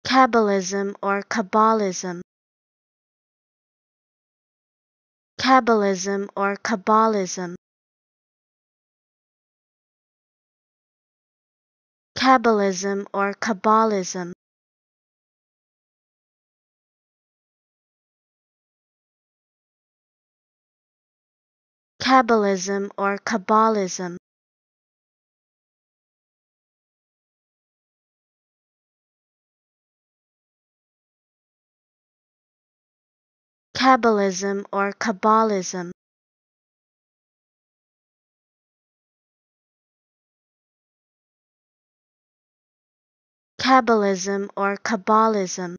Kabbalism or Kabbalism. Kabbalism or Kabbalism. Kabbalism or Kabbalism. Kabbalism or Kabbalism. Kabbalism or Kabbalism. Kabbalism or Kabbalism.